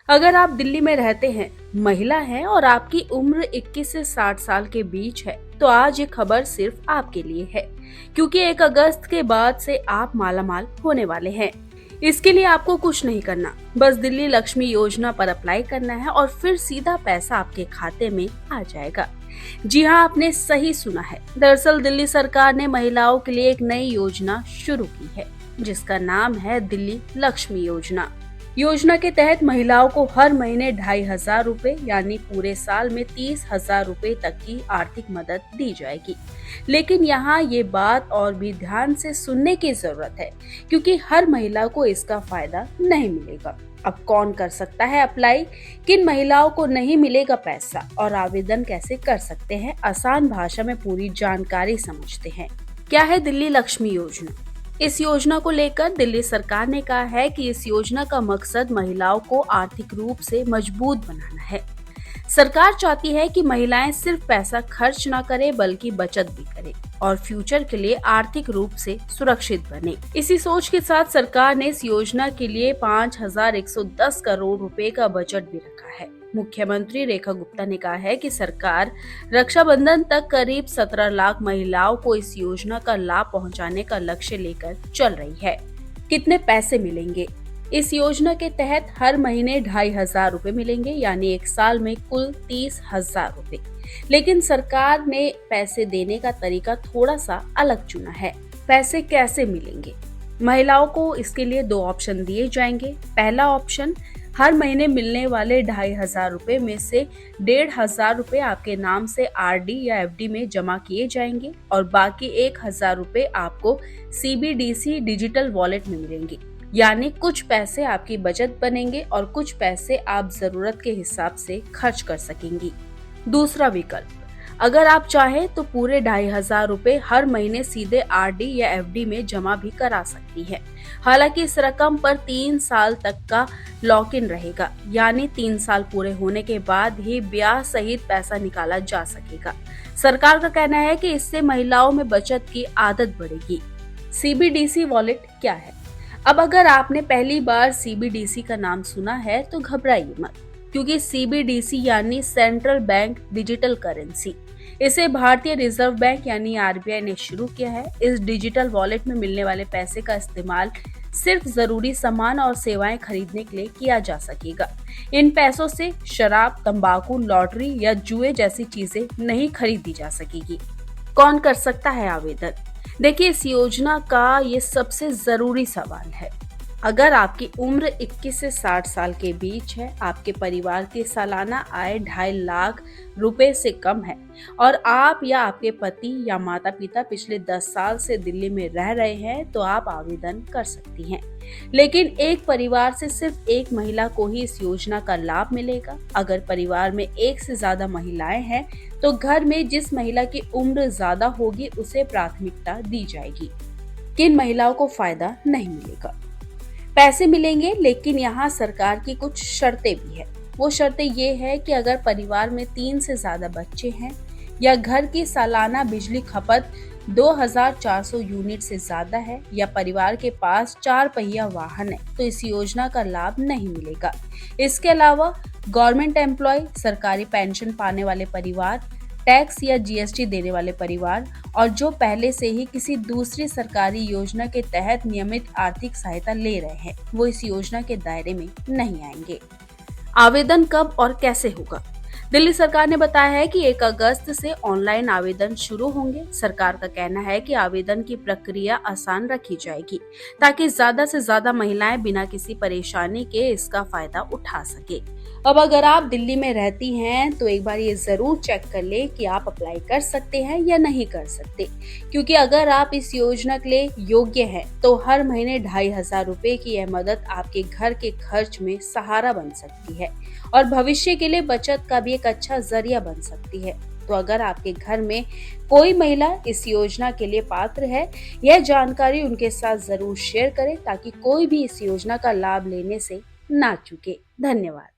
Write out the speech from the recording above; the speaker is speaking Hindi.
अगर आप दिल्ली में रहते हैं, महिला हैं और आपकी उम्र 21 से 60 साल के बीच है, तो आज ये खबर सिर्फ आपके लिए है, क्योंकि 1 अगस्त के बाद से आप मालामाल होने वाले हैं। इसके लिए आपको कुछ नहीं करना, बस दिल्ली लक्ष्मी योजना पर अप्लाई करना है और फिर सीधा पैसा आपके खाते में आ जाएगा। जी हाँ, आपने सही सुना है। दरअसल दिल्ली सरकार ने महिलाओं के लिए एक नई योजना शुरू की है, जिसका नाम है दिल्ली लक्ष्मी योजना। योजना के तहत महिलाओं को हर महीने 2,500 रूपए यानी पूरे साल में 30,000 रूपए तक की आर्थिक मदद दी जाएगी। लेकिन यहाँ ये बात और भी ध्यान से सुनने की जरूरत है, क्योंकि हर महिला को इसका फायदा नहीं मिलेगा। अब कौन कर सकता है अप्लाई, किन महिलाओं को नहीं मिलेगा पैसा और आवेदन कैसे कर सकते हैं, आसान भाषा में पूरी जानकारी समझते हैं। क्या है दिल्ली लक्ष्मी योजना? इस योजना को लेकर दिल्ली सरकार ने कहा है कि इस योजना का मकसद महिलाओं को आर्थिक रूप से मजबूत बनाना है। सरकार चाहती है कि महिलाएं सिर्फ पैसा खर्च न करें, बल्कि बचत भी करें और फ्यूचर के लिए आर्थिक रूप से सुरक्षित बने। इसी सोच के साथ सरकार ने इस योजना के लिए 5,110 करोड़ रुपए का बजट भी रखा है। मुख्यमंत्री रेखा गुप्ता ने कहा है कि सरकार रक्षाबंधन तक करीब 17 लाख महिलाओं को इस योजना का लाभ पहुंचाने का लक्ष्य लेकर चल रही है। कितने पैसे मिलेंगे? इस योजना के तहत हर महीने 2,500 रूपए मिलेंगे, यानी 1 साल में कुल 30,000 रूपए। लेकिन सरकार ने पैसे देने का तरीका थोड़ा सा अलग चुना है। पैसे कैसे मिलेंगे? महिलाओं को इसके लिए 2 ऑप्शन दिए जाएंगे। पहला ऑप्शन, हर महीने मिलने वाले 2,500 रूपए में से 1,500 रूपए आपके नाम से आरडी या एफडी में जमा किए जाएंगे और बाकी 1,000 रूपए आपको सीबीडीसी डिजिटल वॉलेट में मिलेंगे। यानी कुछ पैसे आपकी बचत बनेंगे और कुछ पैसे आप जरूरत के हिसाब से खर्च कर सकेंगी। दूसरा विकल्प, अगर आप चाहें तो पूरे 2,500 रूपए हर महीने सीधे आरडी या एफडी में जमा भी करा सकती है। हालांकि इस रकम पर 3 साल तक का लॉक इन रहेगा, यानी 3 साल पूरे होने के बाद ही ब्याज सहित पैसा निकाला जा सकेगा। सरकार का कहना है कि इससे महिलाओं में बचत की आदत बढ़ेगी। सीबीडीसी वॉलेट क्या है? अब अगर आपने पहली बार सीबीडीसी का नाम सुना है तो घबराइए मत, क्योंकि सीबीडीसी यानी सेंट्रल बैंक डिजिटल करेंसी, इसे भारतीय रिजर्व बैंक यानी आरबीआई ने शुरू किया है। इस डिजिटल वॉलेट में मिलने वाले पैसे का इस्तेमाल सिर्फ जरूरी सामान और सेवाएं खरीदने के लिए किया जा सकेगा। इन पैसों से शराब, तंबाकू, लॉटरी या जुए जैसी चीजें नहीं खरीदी जा सकेगी। कौन कर सकता है आवेदन? देखिए, इस योजना का ये सबसे जरूरी सवाल है। अगर आपकी उम्र 21 से 60 साल के बीच है, आपके परिवार की सालाना आय 2.5 लाख रुपए से कम है और आप या आपके पति या माता पिता पिछले 10 साल से दिल्ली में रह रहे हैं, तो आप आवेदन कर सकती हैं। लेकिन एक परिवार से सिर्फ एक महिला को ही इस योजना का लाभ मिलेगा। अगर परिवार में 1 से ज्यादा महिलाएं हैं, तो घर में जिस महिला की उम्र ज्यादा होगी उसे प्राथमिकता दी जाएगी। किन महिलाओं को फायदा नहीं मिलेगा? पैसे मिलेंगे, लेकिन यहाँ सरकार की कुछ शर्तें भी है। वो शर्तें ये है कि अगर परिवार में 3 से ज्यादा बच्चे हैं या घर की सालाना बिजली खपत 2,400 यूनिट से ज्यादा है या परिवार के पास 4 पहिया वाहन है, तो इस योजना का लाभ नहीं मिलेगा। इसके अलावा गवर्नमेंट एम्प्लॉय, सरकारी पेंशन पाने वाले परिवार, टैक्स या जीएसटी देने वाले परिवार और जो पहले से ही किसी दूसरी सरकारी योजना के तहत नियमित आर्थिक सहायता ले रहे हैं, वो इस योजना के दायरे में नहीं आएंगे। आवेदन कब और कैसे होगा? दिल्ली सरकार ने बताया है कि 1 अगस्त से ऑनलाइन आवेदन शुरू होंगे। सरकार का कहना है कि आवेदन की प्रक्रिया आसान रखी जाएगी, ताकि ज्यादा से ज्यादा महिलाएं बिना किसी परेशानी के इसका फायदा उठा सके। अब अगर आप दिल्ली में रहती हैं, तो एक बार ये जरूर चेक कर ले कि आप अप्लाई कर सकते हैं या नहीं कर सकते, क्योंकि अगर आप इस योजना के लिए योग्य हैं, तो हर महीने 2,500 रूपए की यह मदद आपके घर के खर्च में सहारा बन सकती है और भविष्य के लिए बचत का भी एक अच्छा जरिया बन सकती है। तो अगर आपके घर में कोई महिला इस योजना के लिए पात्र है, यह जानकारी उनके साथ जरूर शेयर करें, ताकि कोई भी इस योजना का लाभ लेने से ना चूके। धन्यवाद।